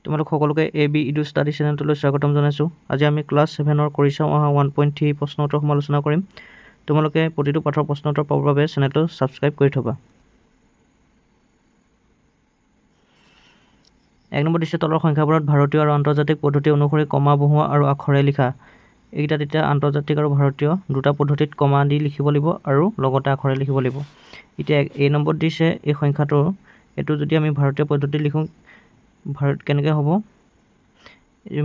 তোমালোক সকলোকে AB edu study চেনেলটোলৈ স্বাগতম জনাইছোঁ। আজি আমি ক্লাছ 7ৰ কৰি চাওঁ অহা 1.3 প্ৰশ্ন উত্তৰ সমালোচনা কৰিম। তোমালোকে প্ৰতিটো পাঠৰ প্ৰশ্ন উত্তৰ পাবৰ বাবে চেনেলটো ছাবস্ক্ৰাইব কৰি থবা। 1 নম্বৰ দিছে তলৰ সংখ্যাবোৰত ভাৰতীয় আৰু আন্তৰ্জাতিক পদ্ধতি অনুসৰি কমা বহুৱা আৰু আখৰে লিখা। এইকেইটাত এতিয়া আন্তৰ্জাতিক আৰু ভাৰতীয় দুটা পদ্ধতিত কমা দি লিখিব লাগিব আৰু লগতে আখৰে লিখিব লাগিব। এতিয়া এই নম্বৰ দিছে এই সংখ্যাটো, এইটো যদি আমি ভাৰতীয় পদ্ধতি লিখোঁ কেনেকৈ হ'ব?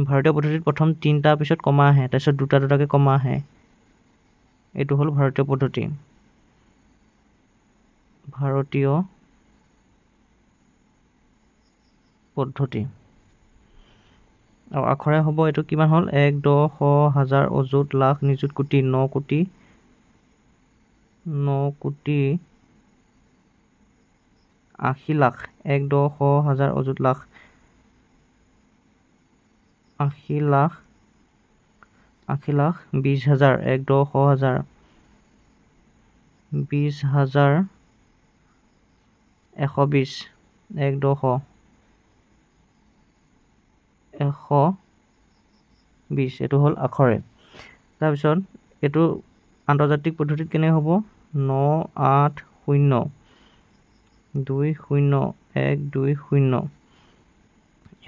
ভাৰতীয় পদ্ধতিত প্ৰথম 3টা পিছত কমা আহে, তাৰপিছত দুটা দুটাকৈ কমা আহে। এইটো হ'ল ভাৰতীয় পদ্ধতি। ভাৰতীয় পদ্ধতি। আৰু আখৰে হ'ব এইটো কিমান হ'ল? 1, 10, 100, 1000, অযুত, লাখ, নিযুত, কোটি, 9 কোটি 80 লাখ। 1, 10, 100, 1000, অযুত, লাখ, 80 লাখ, 20,000, 1, 10, 100, 1000, 20,000, 120, 1, 10, 100, 120। এইটো হ'ল আখৰে। তাৰপিছত এইটো আন্তৰ্জাতিক পদ্ধতিত কেনে হ'ব? 9, 8, 0, 2, 0, 1, 2, 0।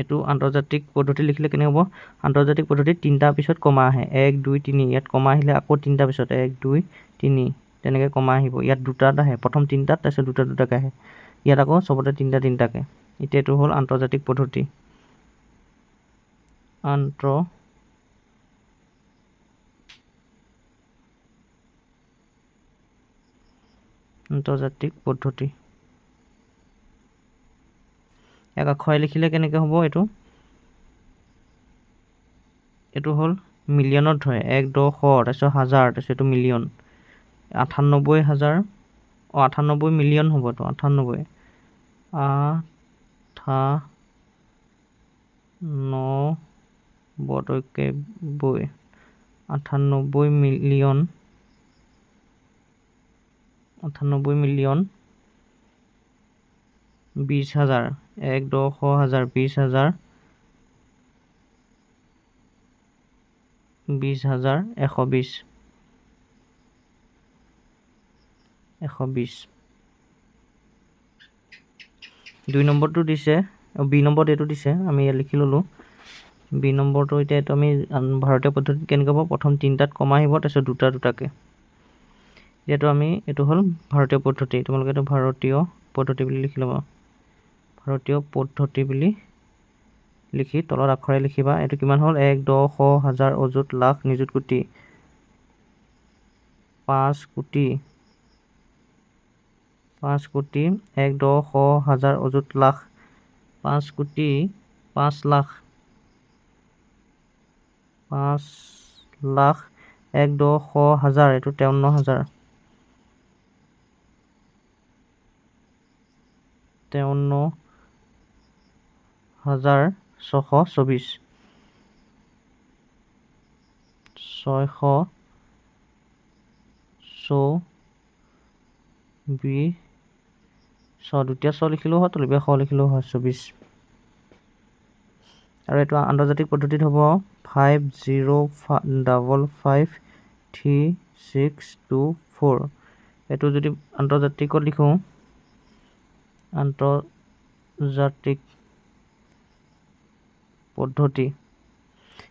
এইটো আন্তৰ্জাতিক পদ্ধতি লিখিলে কেনে হ'ব? আন্তৰ্জাতিক পদ্ধতিত 3টা পিছত কমা আহে, 1, 2, 3। ইয়াত কমা আহিলে আকৌ 3টা পিছত 1, 2, 3 তেনেকৈ কমা আহিব। ইয়াত দুটাত আহে, প্ৰথম 3টাত, তাৰপিছত দুটা দুটাকৈ আহে। ইয়াত আকৌ চবতে 3টা 3টাকৈ। এতিয়া এইটো হ'ল আন্তৰ্জাতিক পদ্ধতি। আন্তৰ্জাতিক পদ্ধতি। এক আখৰে লিখিলে কেনেকৈ হ'ব এইটো? এইটো হ'ল মিলিয়নত ধৰে, 1, 10, 100, তাৰপিছত 1000, তাৰপিছত এইটো মিলিয়ন। 98,000, 98 মিলিয়ন হ'ব এইটো। 98, 98 মিলিয়ন, 20,000, 1, 10, 100, 1000, 20,000, 20,000, 120, 120। 2 নম্বৰটো দিছে, বি নম্বৰত এইটো দিছে, আমি ইয়াত লিখি ল'লোঁ। বি নম্বৰটো এতিয়া এইটো আমি ভাৰতীয় পদ্ধতিত কেনেকৈ হ'ব? প্ৰথম 3টাত কমা আহিব, তাৰপিছত দুটা দুটাকৈ। এতিয়াতো আমি এইটো হ'ল ভাৰতীয় পদ্ধতি। তোমালোকে এইটো ভাৰতীয় পদ্ধতি বুলি লিখি ল'বা। ভাৰতীয় পদ্ধতি বুলি লিখি তলত আখৰে লিখিবা। এইটো কিমান হ'ল? 1, 10, 100, 1000, অযুত, লাখ, নিযুত, কোটি, 5 কোটি, 1, 10, 100, 1000, অযুত, লাখ, 5 কোটি, 5 লাখ, 5 লাখ, 1, 10, 100, 1000, এইটো 53,000, 53,624, 624, দুটা 100 লিখিলেও হয়, তলবীয়া 100 লিখিলেও হয়, 24। আৰু এইটো আন্তৰ্জাতিক পদ্ধতিত হ'ব 50553624। এইটো যদি আন্তৰ্জাতিকত লিখোঁ, আন্তৰ্জাতিক পদ্ধতি,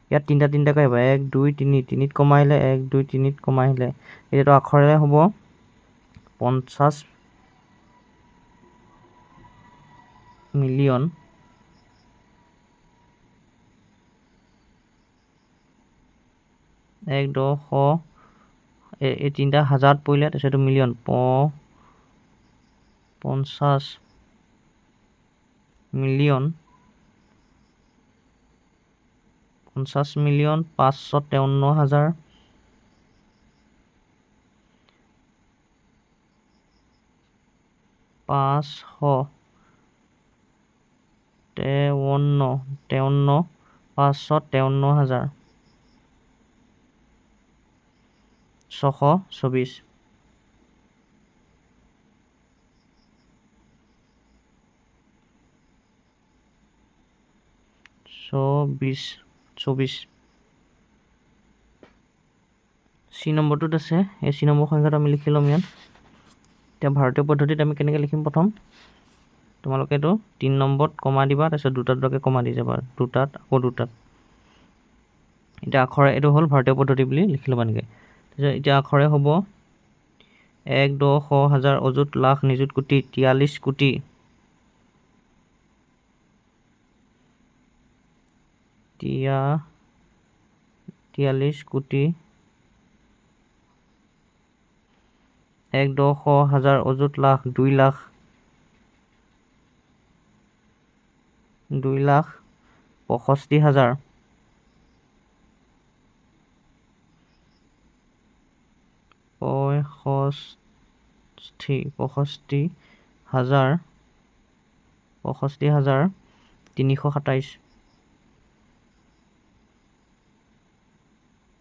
ইয়াত 3টা 3টাকৈ আহিব, 1, 2, 3, 3ত কমা আহিলে, 1, 2, 3ত কমা আহিলে। এতিয়াতো আখৰে হ'ব 50 মিলিয়ন, 1, 10, 100, এই 3টা 1000ত পৰিলে, তাৰপিছত এইটো মিলিয়ন, 50 মিলিয়ন, 50 মিলিয়ন 553,000, 553,000, 624। 24 চি নম্বৰটোত আছে। এই চি নম্বৰ সংখ্যাটো আমি লিখি ল'ম ইয়াত। এতিয়া ভাৰতীয় পদ্ধতিত আমি কেনেকৈ লিখিম? প্ৰথম তোমালোকে এইটো 3 নম্বৰত কমা দিবা, তাৰপিছত দুটাত দুটাকৈ কমা দি যাবা, দুটাত আকৌ দুটাত। এতিয়া আখৰে এইটো হ'ল ভাৰতীয় পদ্ধতি বুলি লিখি ল'বা নেকি। তাৰপিছত এতিয়া আখৰে হ'ব 1 10 100 1000 অযুত লাখ নিযুত কোটি 43 কোটি 43 কোটি 1 10 100 1000 অযুত লাখ 2 লাখ 65,000 65,327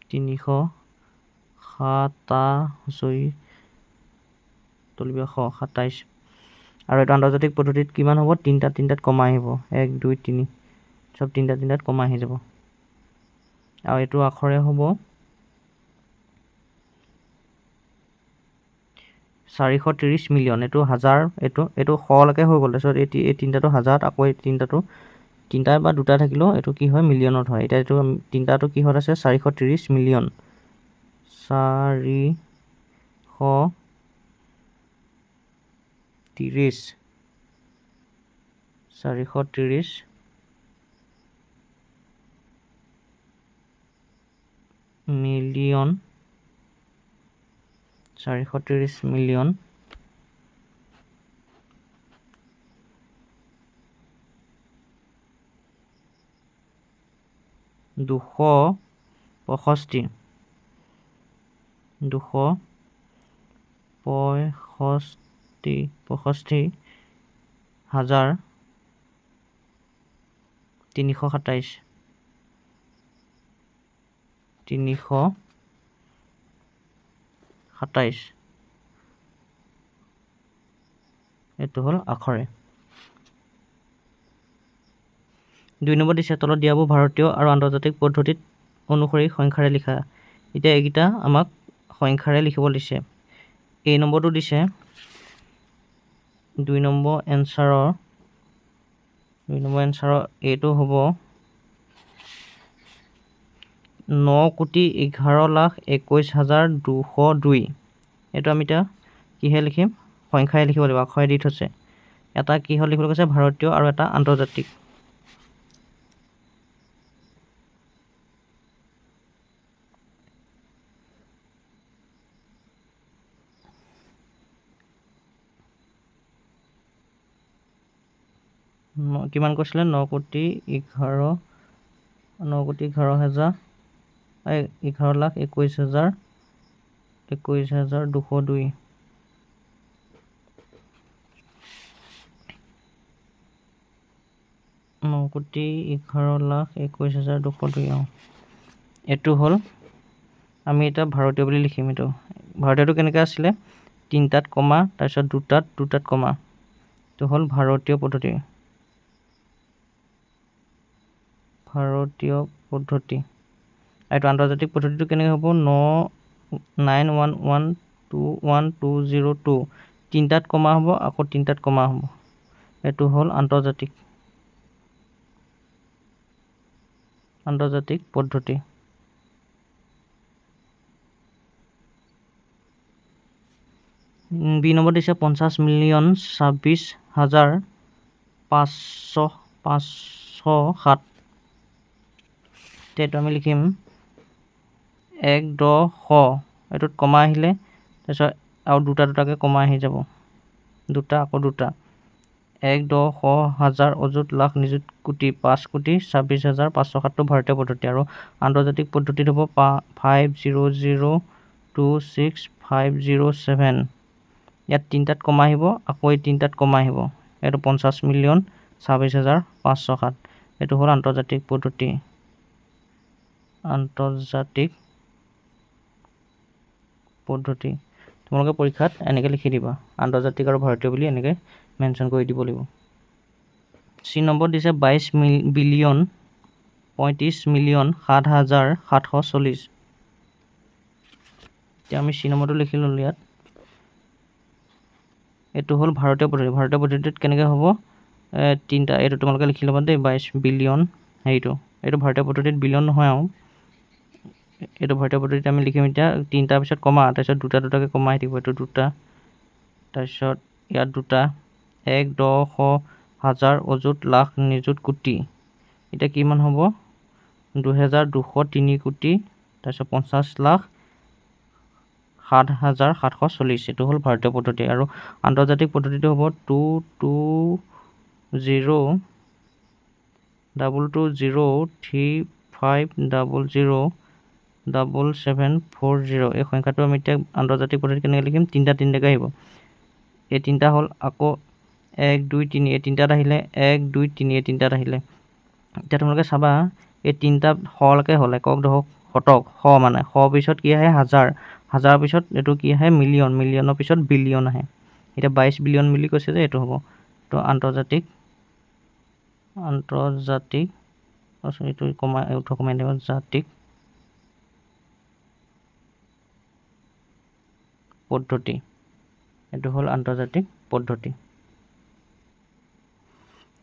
327 আৰু এইটো আন্তৰ্জাতিক পদ্ধতিত কিমান হ'ব? তিনিটাত কমা আহিব, 1 2 3 চব তিনিটাত কমা আহি যাব। আৰু এইটো আখৰে হ'ব 430 মিলিয়ন। এইটো 1000, এইটো 100লৈকে হৈ গ'ল। তাৰপিছত এই তিনিটাটো 1000, আকৌ এই তিনিটা বা দুটা থাকিলেও এইটো কি হয়? মিলিয়নত হয়। এতিয়া এইটো তিনিটাটো কিহত আছে? 430 মিলিয়ন 430 মিলিয়ন 430 মিলিয়ন 265 হাজাৰ 327 এইটো হ'ল আখৰে। 2 নম্বৰ দিছে তলত দিয়াবোৰ ভাৰতীয় আৰু আন্তৰ্জাতিক পদ্ধতিত অনুসৰি সংখ্যাৰে লিখা। এতিয়া এইকেইটা আমাক সংখ্যাৰে লিখিব দিছে। এই নম্বৰটো দিছে 2 নম্বৰ এনচাৰৰ এইটো হ'ব 9,11,21,202। এইটো আমি এতিয়া কিহে লিখিম? সংখ্যাৰে লিখিব লাগিব, আখৰে দি থৈছে। এটা কিহত লিখিব কৈছে? ভাৰতীয় আৰু এটা আন্তৰ্জাতিক। কিমান কৈছিলে? 11,21,202। 9,11,21,202। এইটো হ'ল, আমি এতিয়া ভাৰতীয় বুলি লিখিম। এইটো ভাৰতীয়টো কেনেকৈ আছিলে? তিনিটাত কমা, তাৰপিছত দুটাত কমা। এইটো হ'ল ভাৰতীয় পদ্ধতি। এইটো আন্তৰ্জাতিক পদ্ধতিটো কেনেকৈ হ'ব? 9,11,21,202। তিনিটাত কমা হ'ব, আকৌ তিনিটাত কমা হ'ব। এইটো হ'ল আন্তৰ্জাতিক পদ্ধতি। বি নম্বৰ দিছে 50,26,507। এইটো আমি লিখিম 1 10 100। এইটোত কমা আহিলে তাৰপিছত আৰু দুটাকৈ কমা আহি যাব, দুটা আকৌ দুটা। 1 10 100 1000 অযুত লাখ নিযুত কোটি 5,26,507 ভাৰতীয় পদ্ধতি। আৰু আন্তৰ্জাতিক পদ্ধতিত হ'ব 5,0,265,007। ইয়াত তিনিটাত কমা আহিব, আকৌ এই তিনিটাত কমা আহিব। এইটো 50,26,507। এইটো হ'ল আন্তৰ্জাতিক পদ্ধতি। তোমালোকে পৰীক্ষাত এনেকৈ লিখি দিবা, আন্তৰ্জাতিক আৰু ভাৰতীয় বুলি এনেকৈ মেনশ্যন কৰি দিব লাগিব। চি নম্বৰ দিছে 22 বিলিয়ন 35,07,740। এতিয়া আমি চি নম্বৰটো লিখি ল'লোঁ ইয়াত। এইটো হ'ল ভাৰতীয় পদ্ধতি। ভাৰতীয় পদ্ধতিত কেনেকৈ হ'ব তিনিটা, এইটো তোমালোকে লিখি ল'বা দেই, 22 বিলিয়ন হেৰিটো। এইটো ভাৰতীয় পদ্ধতিত বিলিয়ন নহয় আৰু, এইটো ভাৰতীয় পদ্ধতিত আমি লিখিম এতিয়া তিনিটাৰ পিছত কমা, তাৰপিছত দুটা দুটাকৈ কমাই থাকিব। এইটো দুটা, তাৰপিছত ইয়াত দুটা, 1, 10, 100, 1000, অযুত, লাখ, নিযুত, কোটি। এতিয়া কিমান হ'ব 2203 কোটি, তাৰপিছত 50,07,740। এইটো হ'ল ভাৰতীয় পদ্ধতি। আৰু আন্তৰ্জাতিক পদ্ধতিটো হ'ব 2203500740। এই সংখ্যাটো আমি এতিয়া আন্তৰ্জাতিক পদ্ধতি কেনেকৈ লিখিম, তিনিটাকৈ আহিব। এই তিনিটা হ'ল, আকৌ 1, 2, 3, এই তিনিটাত আহিলে, 1, 2, 3, এই তিনিটাত আহিলে। এতিয়া তোমালোকে চাবা এই তিনিটা শলৈকে হ'ল, একক, দশক, শতক, শ মানে শ পিছত কি আহে, হাজাৰ, হাজাৰ পিছত এইটো কি আহে, মিলিয়ন, মিলিয়নৰ পিছত বিলিয়ন আহে। এতিয়া 22 বিলিয়ন বুলি কৈছে যে এইটো হ'ব। তো আন্তৰ্জাতিক এইটো কমাই দিব, জাতিক পদ্ধতি। এইটো হ'ল আন্তৰ্জাতিক পদ্ধতি।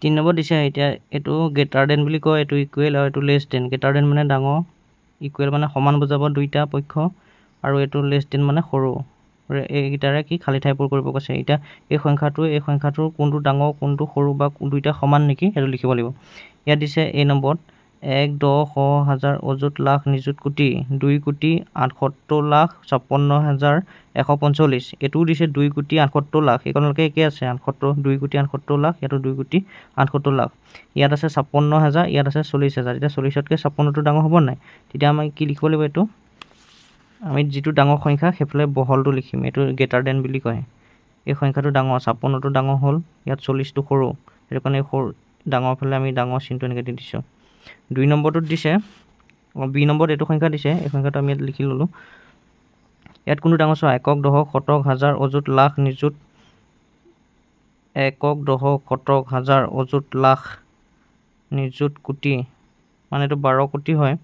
3 নম্বৰ দিছে এতিয়া, এইটো গ্ৰেটাৰ দেন বুলি কয়, এইটো ইকুৱেল আৰু এইটো লেছ দেন। গ্ৰেটাৰ দেন মানে ডাঙৰ, ইকুৱেল মানে সমান বুজাব দুইটা পক্ষ, আৰু এইটো লেছ দেন মানে সৰু। এইকেইটাৰে কি খালী ঠাই পূৰ কৰিব কৈছে। এতিয়া এই সংখ্যাটোৰ কোনটো ডাঙৰ কোনটো সৰু বা দুইটা সমান নেকি সেইটো লিখিব লাগিব। ইয়াত দিছে এই নম্বৰত 1, 10, 100, 1000, অযুত, লাখ, নিযুত, কোটি, 2,78,54,145। এইটোও দিছে 2,78,00,000। এইকণলৈকে একে আছে, 2,78,00,000, ইয়াতো 2,78,00,000। ইয়াত আছে 56,000, ইয়াত আছে 40,000। এতিয়া 40তকৈ 56টো ডাঙৰ হ'ব নাই? তেতিয়া আমি কি লিখিব লাগিব, এইটো আমি যিটো ডাঙৰ সংখ্যা সেইফালে বহলটো লিখিম। এইটো গ্ৰেটাৰ দেন বুলি কয়। এই সংখ্যাটো ডাঙৰ, 56টো ডাঙৰ হ'ল, ইয়াত 40টো সৰু, সেইটো কাৰণে সৰু ডাঙৰ ফালে আমি ডাঙৰ চিনটো এনেকৈ দি দিছোঁ। 2 নম্বৰটোত দিছে, বি নম্বৰত এইটো সংখ্যা দিছে, এই সংখ্যাটো আমি ইয়াত লিখি ল'লোঁ। ইয়াত কোনটো ডাঙৰ চোৱা, একক, দশক, শতক, হাজাৰ, অযুত, লাখ, নিযুত, একক, দশক, শতক, হাজাৰ, অযুত, লাখ, নিযুত, কোটি, মানে এইটো 12 কোটি হয়।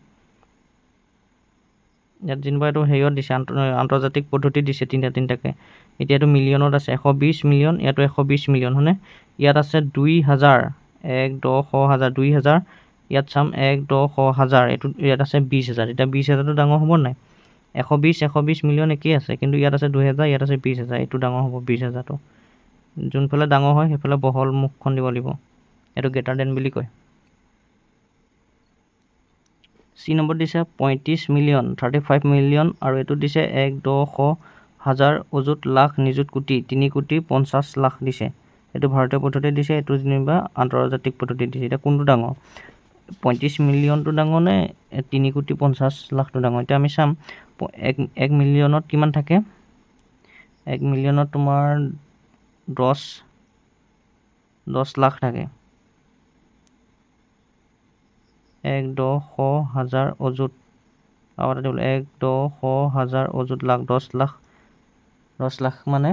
ইয়াত যেনিবা এইটো হেৰিয়ত দিছে, আন্তৰ্জাতিক পদ্ধতিত দিছে তিনিটাকৈ। এতিয়া এইটো মিলিয়নত আছে, 120 মিলিয়ন, ইয়াতো 120 মিলিয়ন হয়নে? ইয়াত আছে 2000, 1, 10, 100, 1000, 2000। ইয়াত চাম 1, 10, 100, 1000, এইটো ইয়াত আছে 20,000। এতিয়া 20,000টো ডাঙৰ হ'ব নাই? 120 মিলিয়ন একেই আছে, কিন্তু ইয়াত আছে 2000, ইয়াত আছে 20,000, এইটো ডাঙৰ হ'ব 20,000টো। যোনফালে ডাঙৰ হয় সেইফালে বহল মুখখন দিব লাগিব। এইটো গ্ৰেটাৰ দেন বুলি কয়। চি নম্বৰ দিছে 35 মিলিয়ন, 35 মিলিয়ন, আৰু এইটো দিছে 1, 10, 100, 1000, অযুত, লাখ, নিযুত, কোটি, 3,50,00,000 দিছে। এইটো ভাৰতীয় পদ্ধতি দিছে, এইটো যেনিবা আন্তৰ্জাতিক পদ্ধতি দিছে। এতিয়া কোনটো ডাঙৰ, 35 মিলিয়নটো ডাঙৰ নে 3,50,00,000টো ডাঙৰ? এতিয়া আমি চাম 1 মিলিয়নত কিমান থাকে, 1 মিলিয়নত তোমাৰ 10 লাখ থাকে। 1, 10, 100, 1000, অযুত, আৰু এটা দিব 1, 10, 100, 1000, অযুত, লাখ, 10 লাখ, 10 লাখ মানে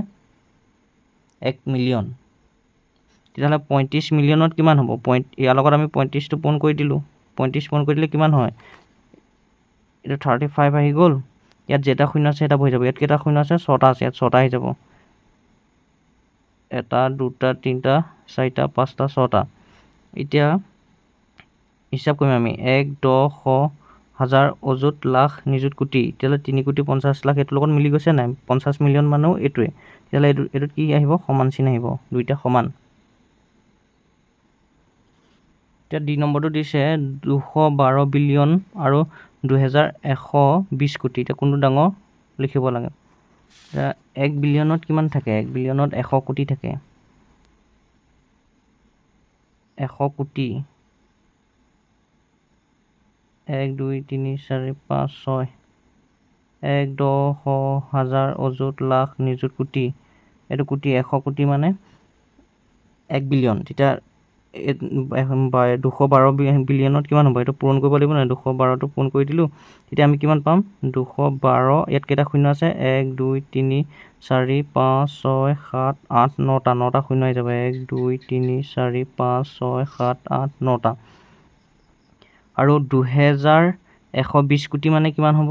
1 মিলিয়ন। তেতিয়াহ'লে 35 মিলিয়নত কিমান হ'ব? ইয়াৰ লগত আমি 35টো পূৰণ কৰি দিলোঁ, 35 পূৰণ কৰি দিলে কিমান হয়? এইটো 35 আহি গ'ল। ইয়াত যেটা শূন্য আছে এটা বহি যাব, ইয়াত কেইটা শূন্য আছে, 6টা আছে, ইয়াত 6টা আহি যাব। 1, 2, 3, 4, 5, 6টা। এতিয়া হিচাপ কৰিম আমি, 1, 10, 100, 1000, অযুত, লাখ, নিযুত, কোটি, তেতিয়াহ'লে 3,50,00,000 এইটোৰ লগত মিলি গৈছে নাই? 50 মিলিয়ন মানেও এইটোৱে। তেতিয়াহ'লে এইটোত কি আহিব, সমান চিন আহিব, দুইটা সমান। এতিয়া ডি নম্বৰটো দিছে 212 বিলিয়ন আৰু 2,120 কোটি। এতিয়া কোনটো ডাঙৰ লিখিব লাগে। এতিয়া 1 বিলিয়নত কিমান থাকে? 1 বিলিয়নত 100 কোটি থাকে, 100 কোটি। 1, 2, 3, 4, 5, 6, 1, 10, 100, 1000, অযুত, লাখ, নিযুত, কোটি, এইটো কোটি, 100 কোটি মানে 1 বিলিয়ন। তেতিয়া 212 বিলিয়নত কিমান হ'ব? এইটো পূৰণ কৰিব লাগিব নহয়, 212টো পূৰণ কৰি দিলোঁ। তেতিয়া আমি কিমান পাম? 212, ইয়াত কেইটা শূন্য আছে? 1, 2, 3, 4, 5, 6, 7, 8, 9টা শূন্য আহি যাব। 1, 2, 3, 4, 5, 6, 7, 8, 9টা। আৰু 2120 কোটি মানে কিমান হ'ব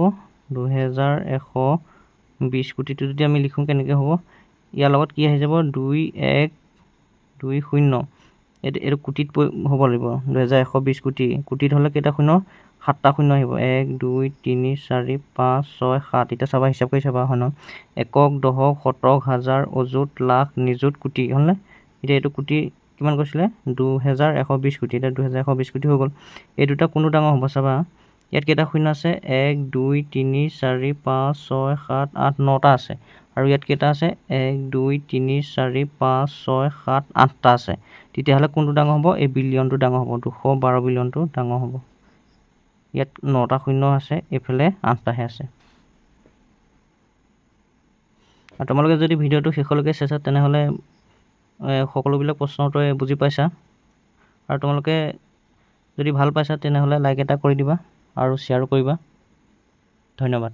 2120 কোটিটো যদি আমি লিখোঁ কেনেকৈ হ'ব ইয়াৰ লগত কি আহি যাব 2120 এইটো কোটিত হ'ব লাগিব 2120 কোটি কোটিত হ'লে কেইটা শূন্য 7টা শূন্য আহিব 1 2 3 4 5 6 7 এতিয়া চাবা হিচাপ কৰি চাবা হয় ন একক দশক শতক হাজাৰ অযুত লাখ নিযুত কোটি হ'লনে এতিয়া এইটো কোটি কিমান কৈছিলে 2120 কোটি এটা 2120 কোটি হৈ গ'ল এই দুটা কোনো ডাঙৰ হ'ব চাবা ইয়াত কেইটা শূন্য আছে 1 2 3 4 5 6 7 8 9টা আছে আৰু ইয়াত কেইটা আছে 1 2 3 4 5 6 7 8টা আছে তেতিয়াহ'লে কোনটো ডাঙৰ হ'ব এই বিলিয়নটো ডাঙৰ হ'ব 212 বিলিয়নটো ডাঙৰ হ'ব ইয়াত 9টা শূন্য আছে এইফালে 8টাহে আছে আৰু তোমালোকে যদি ভিডিঅ'টো শেষলৈকে চাইছা তেনেহ'লে সকলোবিলাক প্ৰশ্ন উত্তৰ বুজি পাইছা আৰু তোমালোকে যদি ভাল পাইছা তেনেহ'লে লাইক এটা কৰি দিবা আৰু শ্বেয়াৰো কৰিবা ধন্যবাদ